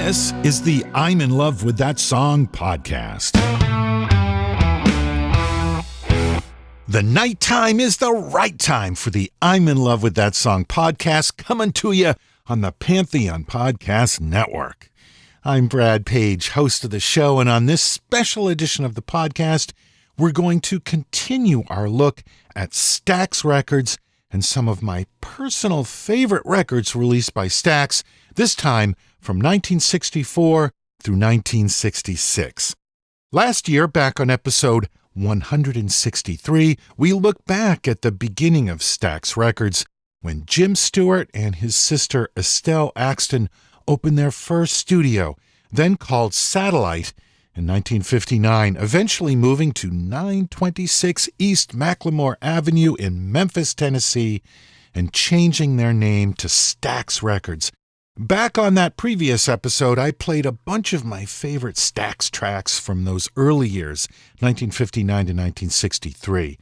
This is the I'm in Love with That Song podcast. The nighttime is the right time for the I'm in Love with That Song podcast, coming to you on the Pantheon Podcast Network. I'm Brad Page, host of the show, and on this special edition of the podcast, we're going to continue our look at Stax Records and some of my personal favorite records released by Stax, this time from 1964 through 1966. Last year, back on episode 163, we look back at the beginning of Stax Records when Jim Stewart and his sister Estelle Axton opened their first studio, then called Satellite, in 1959, eventually moving to 926 East McLemore Avenue in Memphis, Tennessee, and changing their name to Stax Records. Back on that previous episode, I played a bunch of my favorite Stax tracks from those early years, 1959 to 1963.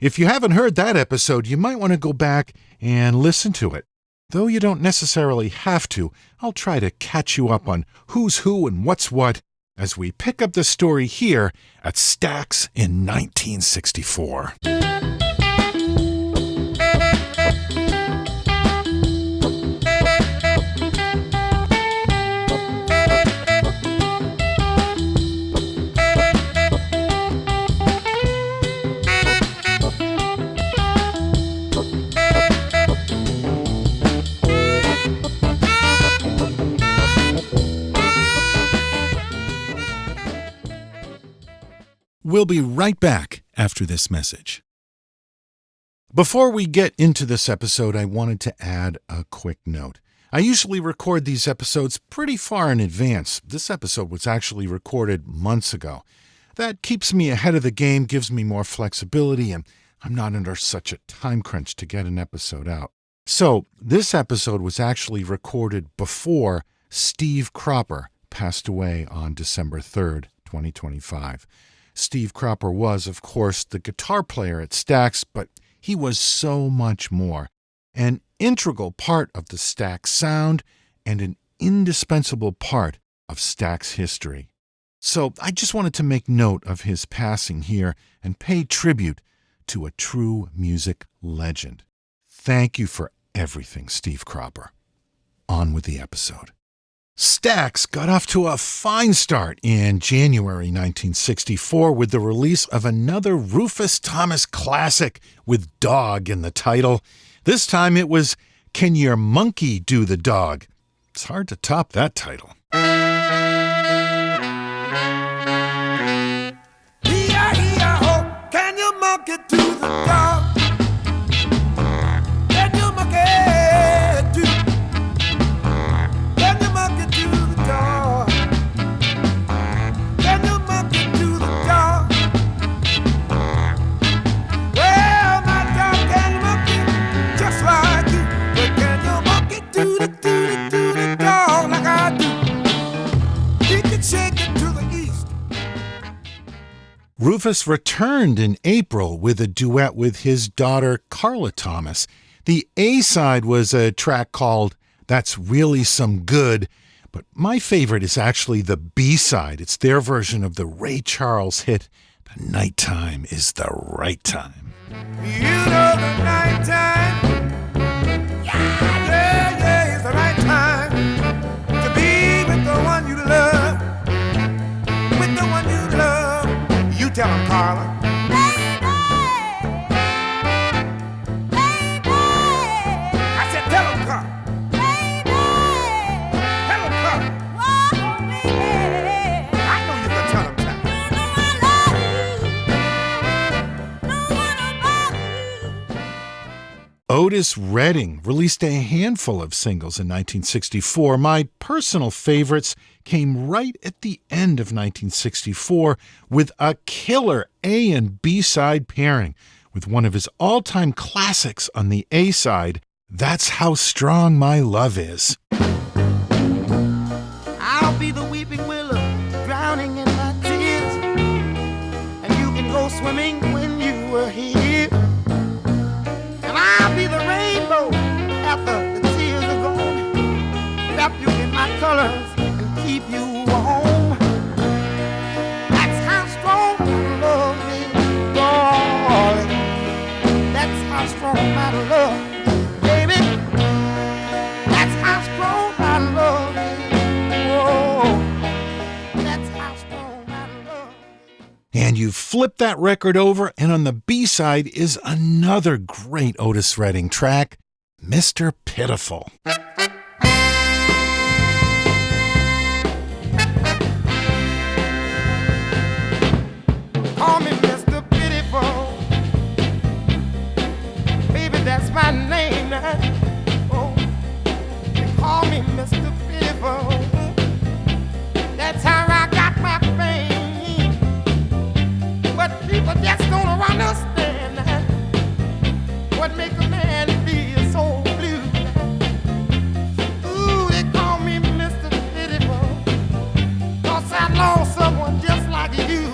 If you haven't heard that episode, you might want to go back and listen to it. Though you don't necessarily have to, I'll try to catch you up on who's who and what's what as we pick up the story here at Stax in 1964. We'll be right back after this message. Before we get into this episode, I wanted to add a quick note. I usually record these episodes pretty far in advance. This episode was actually recorded months ago. That keeps me ahead of the game, gives me more flexibility, and I'm not under such a time crunch to get an episode out. So, this episode was actually recorded before Steve Cropper passed away on December 3rd, 2025. Steve Cropper was, of course, the guitar player at Stax, but he was so much more. An integral part of the Stax sound and an indispensable part of Stax history. So I just wanted to make note of his passing here and pay tribute to a true music legend. Thank you for everything, Steve Cropper. On with the episode. Stax got off to a fine start in January 1964 with the release of another Rufus Thomas classic with Dog in the title. This time it was Can Your Monkey Do the Dog? It's hard to top that title. Hey-ya-hey-ya-ho, can your monkey do the dog? Can your monkey do? Can your monkey do the dog? Can your monkey do the dog? Well, my dog can monkey just like you, but can your monkey do the dog like I do? He can shake it to the east. Rufus returned in April with a duet with his daughter Carla Thomas. The A-side was a track called That's Really Some Good, but my favorite is actually the B-side. It's their version of the Ray Charles hit, The Nighttime is the Right Time. You know the night time, yeah, it's the right time to be with the one you love, with the one you love. You tell him, Carla. I said, tell him, Carla. Tell him, Carla. I know you can tell him, Otis Redding released a handful of singles in 1964. My personal favorites came right at the end of 1964 with a killer A and B side pairing with one of his all-time classics on the A side, That's How Strong My Love Is. I'll be the weeping willow, drowning in my tears, and you can go swimming when you were here. And I'll be the rainbow after the tears are gone, wrap you in my colors and keep Flip that record over, and on the B-side is another great Otis Redding track, Mr. Pitiful. Call me Mr. Pitiful. Baby, that's my name now. Oh, they call me Mr. Pitiful. That's how I got my fame. But people just don't understand what make a man feel so blue. Ooh, they call me Mr. Pitiful, 'cause I lost someone just like you.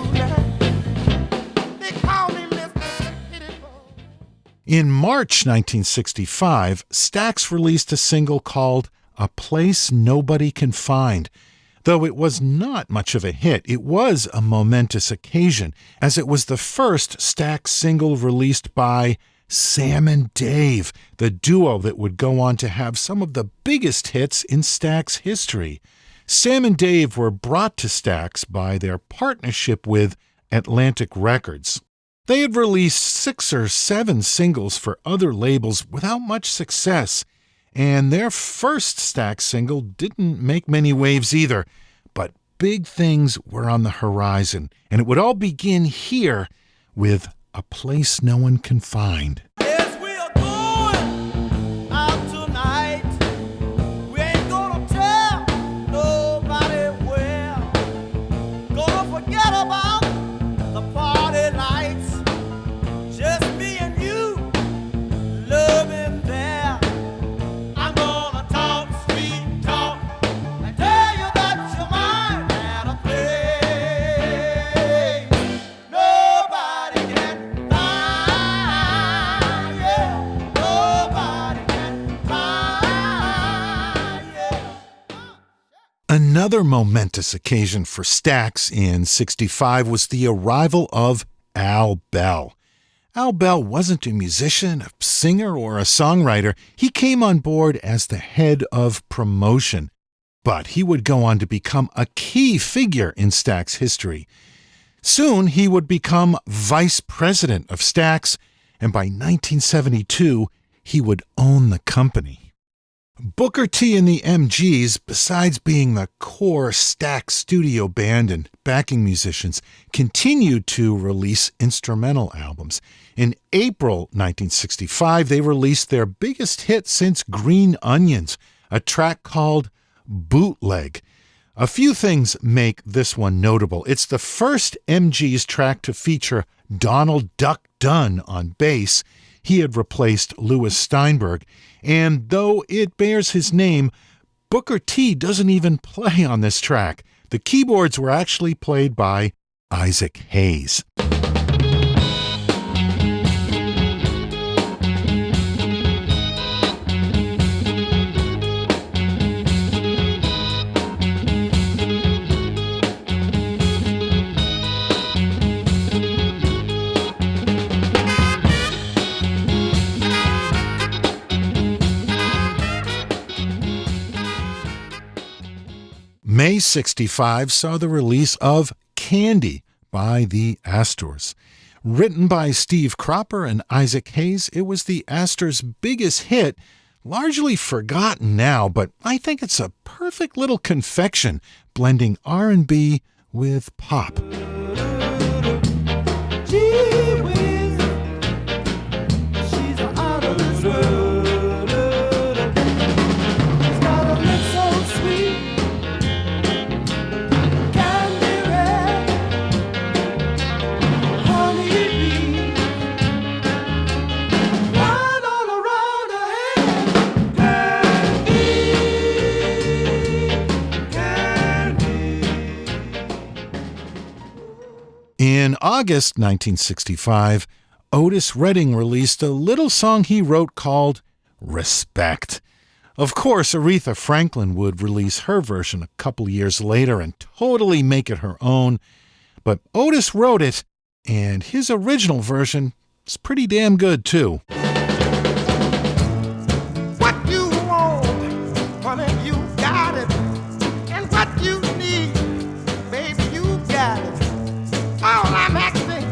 In March 1965, Stax released a single called A Place Nobody Can Find. Though it was not much of a hit, it was a momentous occasion, as it was the first Stax single released by Sam and Dave, the duo that would go on to have some of the biggest hits in Stax history. Sam and Dave were brought to Stax by their partnership with Atlantic Records. They had released 6 or 7 singles for other labels without much success, and their first Stax single didn't make many waves either. But big things were on the horizon, and it would all begin here with A Place No One Can Find. Yes, we are going out tonight. We ain't gonna tell nobody where. Gonna forget about the party lights. Just me and you, loving there. I'm gonna talk sweet talk and tell you that you're mine at a place nobody can find. Yeah, nobody can find. Yeah. Another momentous occasion for Stax in '65 was the arrival of Al Bell. Al Bell wasn't a musician, a singer, or a songwriter. He came on board as the head of promotion, but he would go on to become a key figure in Stax history. Soon he would become vice president of Stax, and by 1972, he would own the company. Booker T and the MGs, besides being the core Stax studio band and backing musicians, continued to release instrumental albums. In April 1965, they released their biggest hit since Green Onions, a track called Bootleg. A few things make this one notable. It's the first MGs track to feature Donald Duck Dunn on bass. He had replaced Louis Steinberg, and though it bears his name, Booker T doesn't even play on this track. The keyboards were actually played by Isaac Hayes. May '65 saw the release of Candy by the Astors. Written by Steve Cropper and Isaac Hayes, it was the Astors' biggest hit, largely forgotten now, but I think it's a perfect little confection, blending R&B with pop. Gee whiz, she's out of this world. She's got a look so sweet, candy red, honey bee, right all around her head. Candy. In August 1965, Otis Redding released a little song he wrote called Respect. Of course, Aretha Franklin would release her version a couple years later and totally make it her own, but Otis wrote it, and his original version is pretty damn good too. What you want, honey, you got it. And what you need, baby, you got it. All I'm asking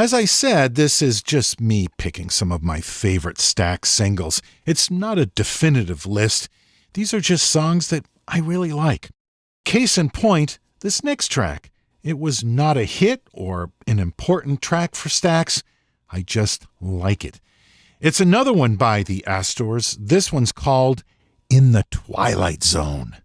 As I said, this is just me picking some of my favorite Stax singles. It's not a definitive list. These are just songs that I really like. Case in point, this next track. It was not a hit or an important track for Stax. I just like it. It's another one by the Astors. This one's called In the Twilight Zone.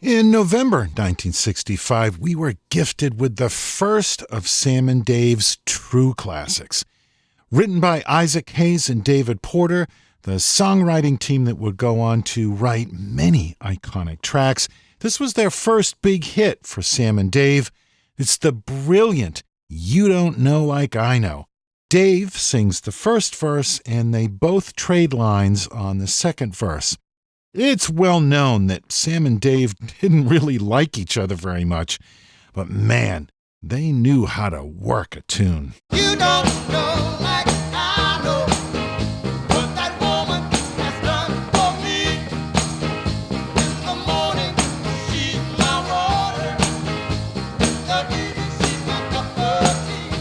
In November 1965, we were gifted with the first of Sam and Dave's true classics. Written by Isaac Hayes and David Porter, the songwriting team that would go on to write many iconic tracks, this was their first big hit for Sam and Dave. It's the brilliant You Don't Know Like I Know. Dave sings the first verse, and they both trade lines on the second verse. It's well known that Sam and Dave didn't really like each other very much, but man, they knew how to work a tune. You don't know like I know what that woman has done for me. In the morning, she's my water. The evening, she's my cup of tea.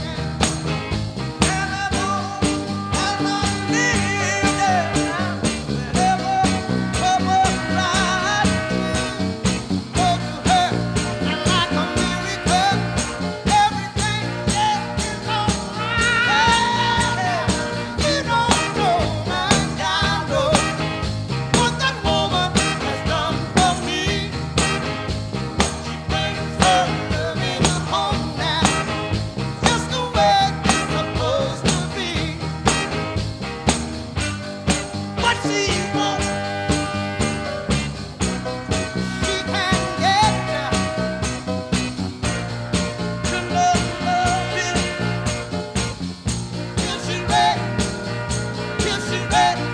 And I know need her. Whenever trouble lies, go to her. And like a miracle, everything is alright. You don't know like I know what that woman has done for me. She brings her loving home now, just the way it's supposed to be. What she wants, she can get to love it. Till she's ready, till she's ready,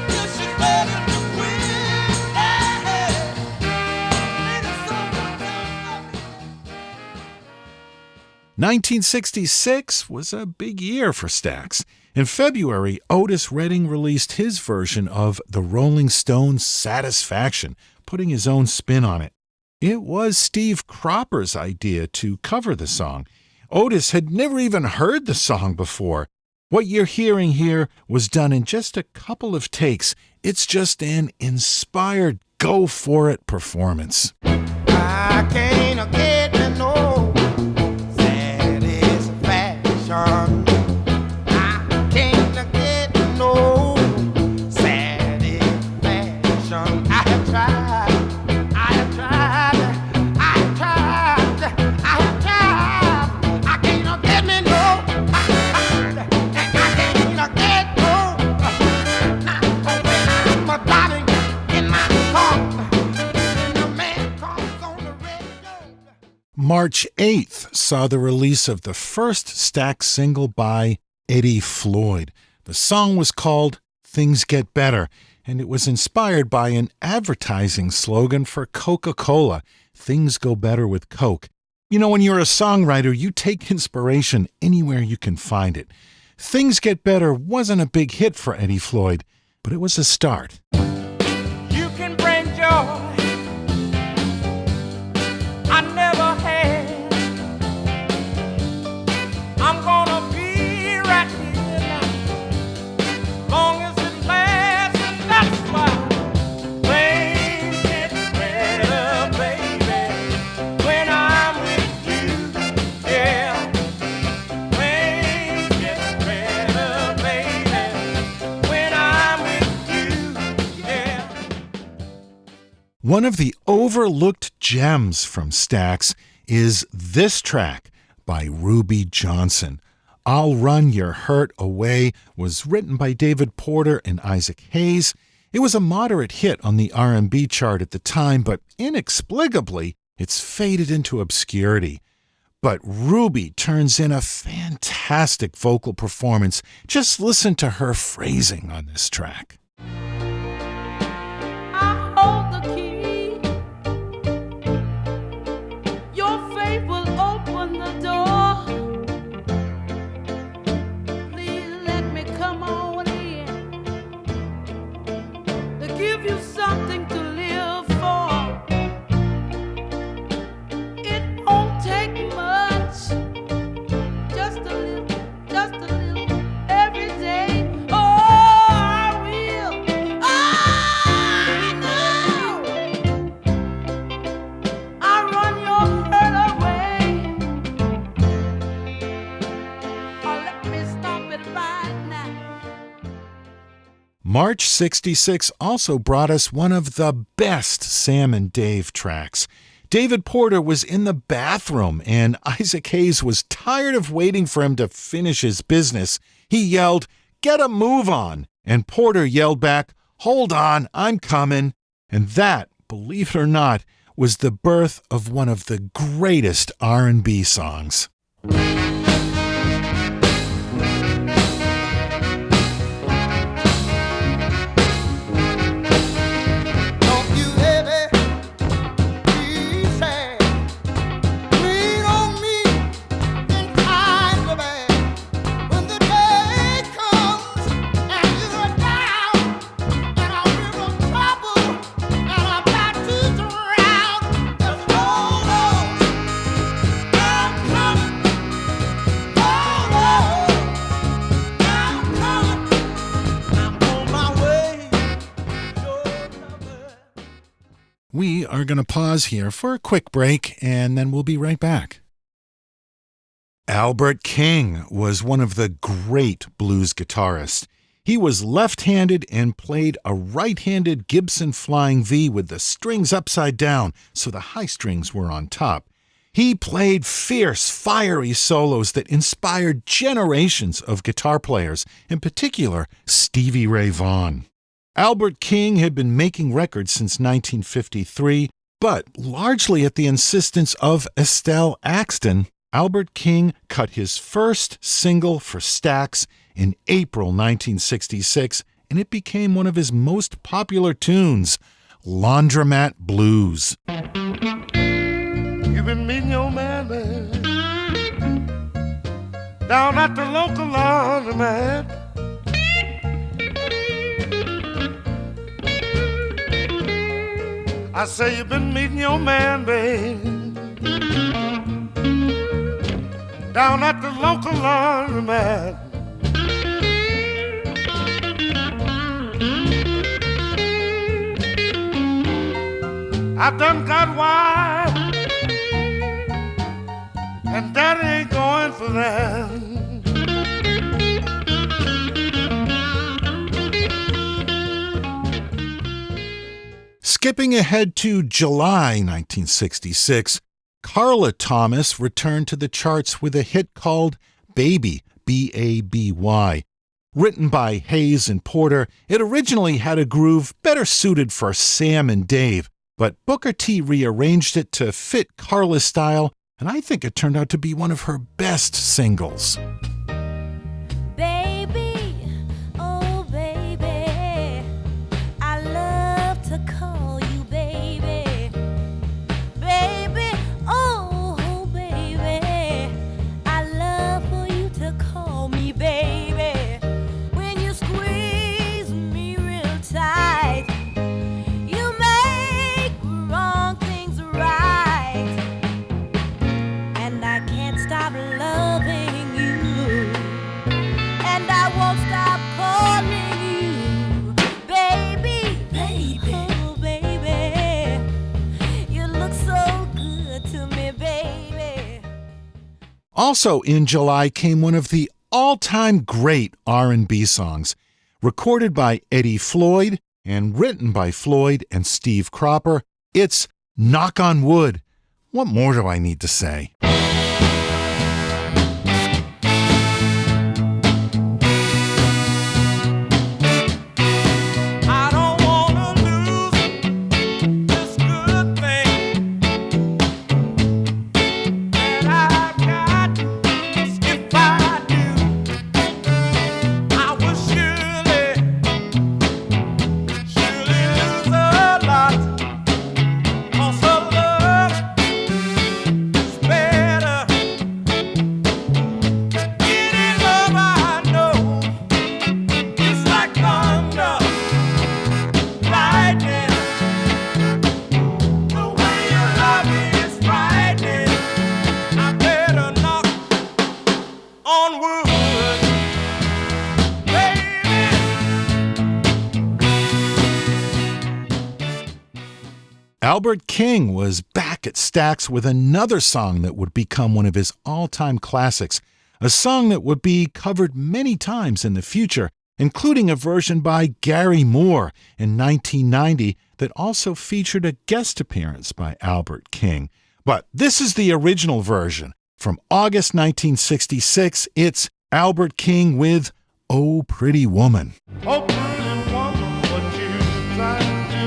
till she's ready to quit. Ain't it so good? 1966 was a big year for Stax. In February, Otis Redding released his version of the Rolling Stones' Satisfaction, putting his own spin on it. It was Steve Cropper's idea to cover the song. Otis had never even heard the song before. What you're hearing here was done in just a couple of takes. It's just an inspired, go-for-it performance. I can't get no satisfaction. I can't get no satisfaction. I have tried, I have tried, I have tried, I have tried. I can't get me no, and I can't get no. Now when I'm driving in my car, and the man comes on the radio. March 8th saw the release of the first Stax single by Eddie Floyd. The song was called Things Get Better, and it was inspired by an advertising slogan for Coca-Cola, Things Go Better with Coke. You know, when you're a songwriter, you take inspiration anywhere you can find it. Things Get Better wasn't a big hit for Eddie Floyd, but it was a start. You can bring joy I never had. I'm gonna be right here now, long as it lasts, and that's why things get better, baby, when I'm with you, yeah. Things get better, baby, when I'm with you, yeah. One of the overlooked gems from Stax is this track by Ruby Johnson. I'll Run Your Hurt Away was written by David Porter and Isaac Hayes. It was a moderate hit on the R&B chart at the time, but inexplicably, it's faded into obscurity. But Ruby turns in a fantastic vocal performance. Just listen to her phrasing on this track. I hold the key. Your faith will open the door. Please let me come on in to give you something to live for. It won't take much, just a little every day. Oh, I will. I run your hurt away. Oh, let me stop it right now. March 66 also brought us one of the best Sam and Dave tracks. David Porter was in the bathroom, and Isaac Hayes was tired of waiting for him to finish his business. He yelled, "Get a move on!" And Porter yelled back, "Hold on, I'm coming." And that, believe it or not, was the birth of one of the greatest R&B songs. Don't you ever be sad. Lean on me in times of bad. When the day comes and you're down and I'm in trouble and I'm about to drown, just hold on. I'm coming. Hold on. I'm coming. I'm on my way. Your lover. We are going to pause here for a quick break, and then we'll be right back. Albert King was one of the great blues guitarists. He was left-handed and played a right-handed Gibson Flying V with the strings upside down, so the high strings were on top. He played fierce, fiery solos that inspired generations of guitar players, in particular Stevie Ray Vaughan. Albert King had been making records since 1953, but largely at the insistence of Estelle Axton, Albert King cut his first single for Stax in April 1966, and it became one of his most popular tunes, Laundromat Blues. You've been meeting your man, down at the local laundromat. I say you've been meeting your man, babe, down at the local laundromat. I done got wild, and daddy ain't going for that. Skipping ahead to July 1966, Carla Thomas returned to the charts with a hit called Baby, B-A-B-Y. Written by Hayes and Porter, it originally had a groove better suited for Sam and Dave, but Booker T rearranged it to fit Carla's style, and I think it turned out to be one of her best singles. Baby, oh baby, I love to call you baby. Baby, oh baby, I love for you to call me baby. When you squeeze me real tight, you make wrong things right. And I can't stop loving you, and I won't stop calling you baby, baby, oh baby, you look so good to me, baby. Also in July came one of the all-time great R&B songs, recorded by Eddie Floyd and written by Floyd and Steve Cropper. It's Knock on Wood. What more do I need to say? Albert King was back at Stax with another song that would become one of his all-time classics, a song that would be covered many times in the future, including a version by Gary Moore in 1990 that also featured a guest appearance by Albert King. But this is the original version. From August 1966, it's Albert King with Oh Pretty Woman. Oh, pretty woman, what you trying to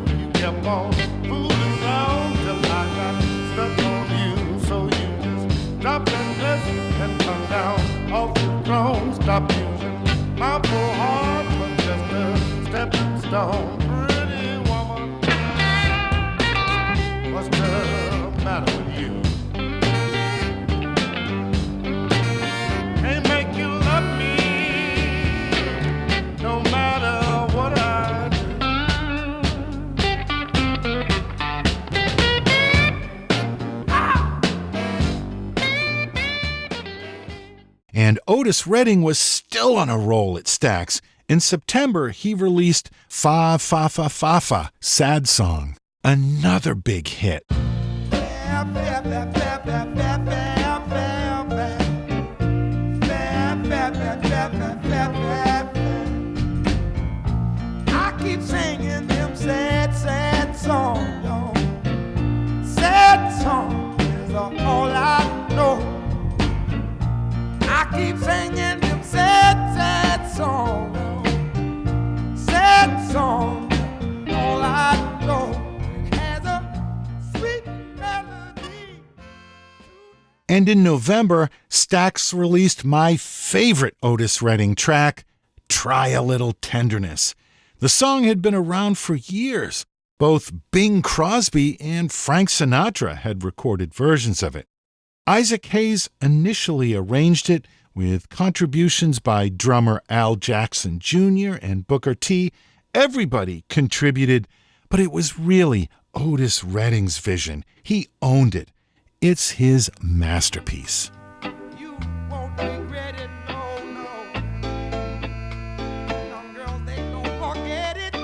do? You kept on fooling around till I got stuck on you. So you just drop that mess and come down off the throne. Stop using my poor heart for just a stepping stone. Pretty woman, what's the matter with you? Can't make you love me. No matter what I do. And Otis Redding was still on a roll at Stax. In September, he released Fa Fa Fa Fa Fa, Sad Song, another big hit. I keep singing them sad, sad songs, y'all. Sad songs is all I know. I keep singing them sad, sad songs, y'all. Sad songs, all I know. It has a sweet melody. And in November, Stax released my favorite Otis Redding track, Try a Little Tenderness. The song had been around for years. Both Bing Crosby and Frank Sinatra had recorded versions of it. Isaac Hayes initially arranged it with contributions by drummer Al Jackson Jr. and Booker T. Everybody contributed, but it was really Otis Redding's vision. He owned it. It's his masterpiece. You won't regret it, no, no. Young girls, they don't forget it.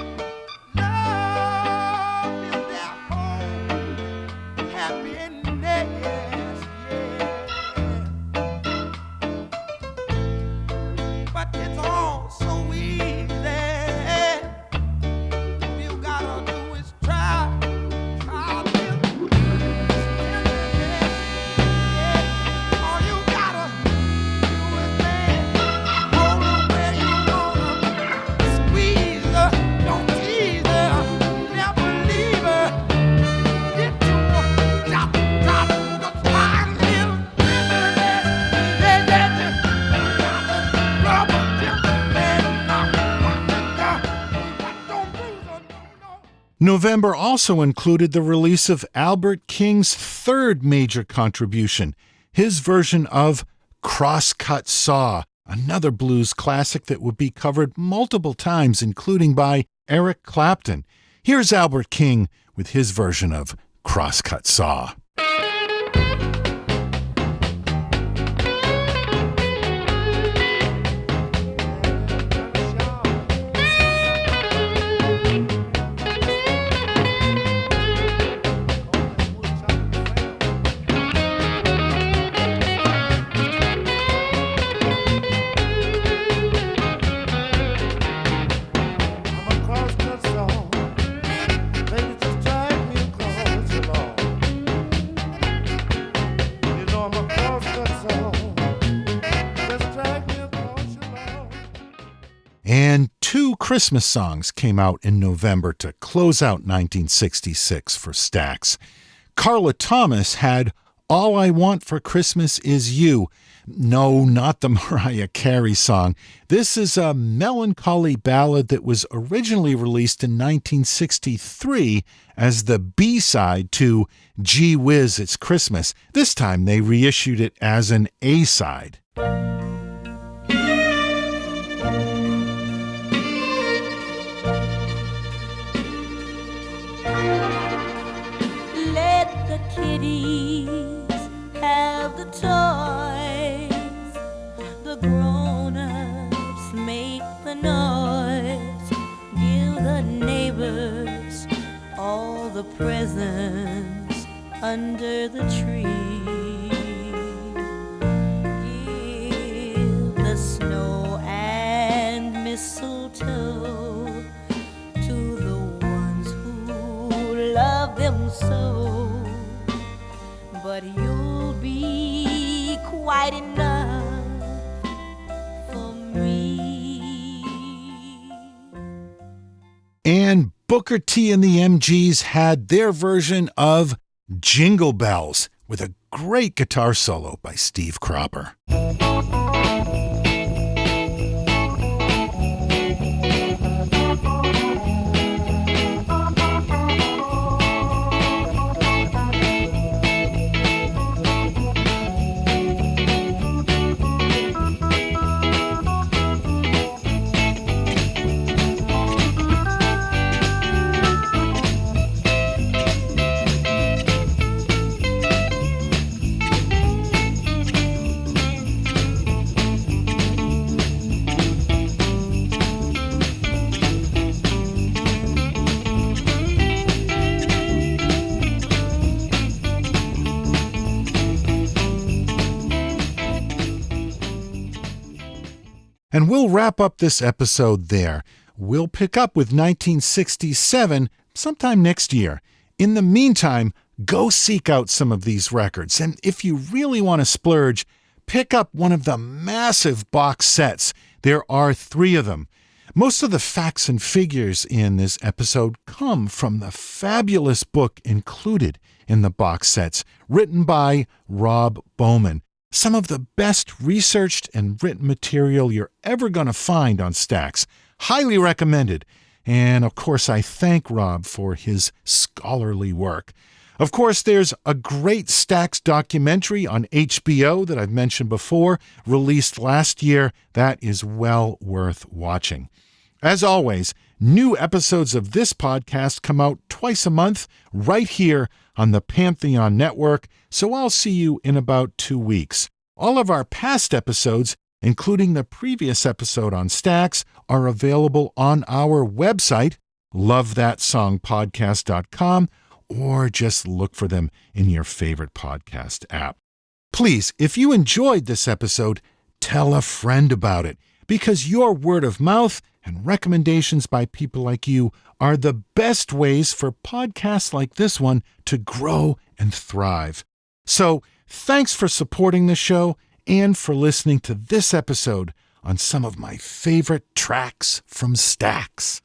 Love is their home, happiness, yeah. But it's all so easy. All you gotta do is try a little. All you gotta do is dance, roll her where you wanna, squeeze her, don't tease her, never leave her. Get to her, drop, just try a little tenderness. Rub her gently and knock her down, but don't bruise her, no, no. November also included the release of Albert King's third major contribution, his version of Crosscut Saw, another blues classic that would be covered multiple times, including by Eric Clapton. Here's Albert King with his version of Crosscut Saw. I'm a cross-cut song. Baby, just drag me across your lawn. You know I'm a cross-cut song. Just drag me across your lawn. And two Christmas songs came out in November to close out 1966 for Stax. Carla Thomas had All I Want for Christmas Is You. No, not the Mariah Carey song. This is a melancholy ballad that was originally released in 1963 as the B-side to Gee Whiz, It's Christmas. This time they reissued it as an A-side. Let the kiddies have the toys. The grown-ups make the noise. Give the neighbors all the presents under the tree. Give the snow and mistletoe to the ones who love them so. But you'll be quite enough for me. And Booker T and the MGs had their version of Jingle Bells with a great guitar solo by Steve Cropper. And we'll wrap up this episode there. We'll pick up with 1967 sometime next year. In the meantime, go seek out some of these records. And if you really want to splurge, pick up one of the massive box sets. There are 3 of them. Most of the facts and figures in this episode come from the fabulous book included in the box sets, written by Rob Bowman. Some of the best researched and written material you're ever going to find on Stax. Highly recommended. And of course, I thank Rob for his scholarly work. Of course, there's a great Stax documentary on HBO that I've mentioned before, released last year. That is well worth watching. As always, new episodes of this podcast come out twice a month right here on the Pantheon Network, so I'll see you in about 2 weeks. All of our past episodes, including the previous episode on Stax, are available on our website, lovethatsongpodcast.com, or just look for them in your favorite podcast app. Please, if you enjoyed this episode, tell a friend about it, because your word of mouth and recommendations by people like you are the best ways for podcasts like this one to grow and thrive. So, thanks for supporting the show and for listening to this episode on some of my favorite tracks from Stax.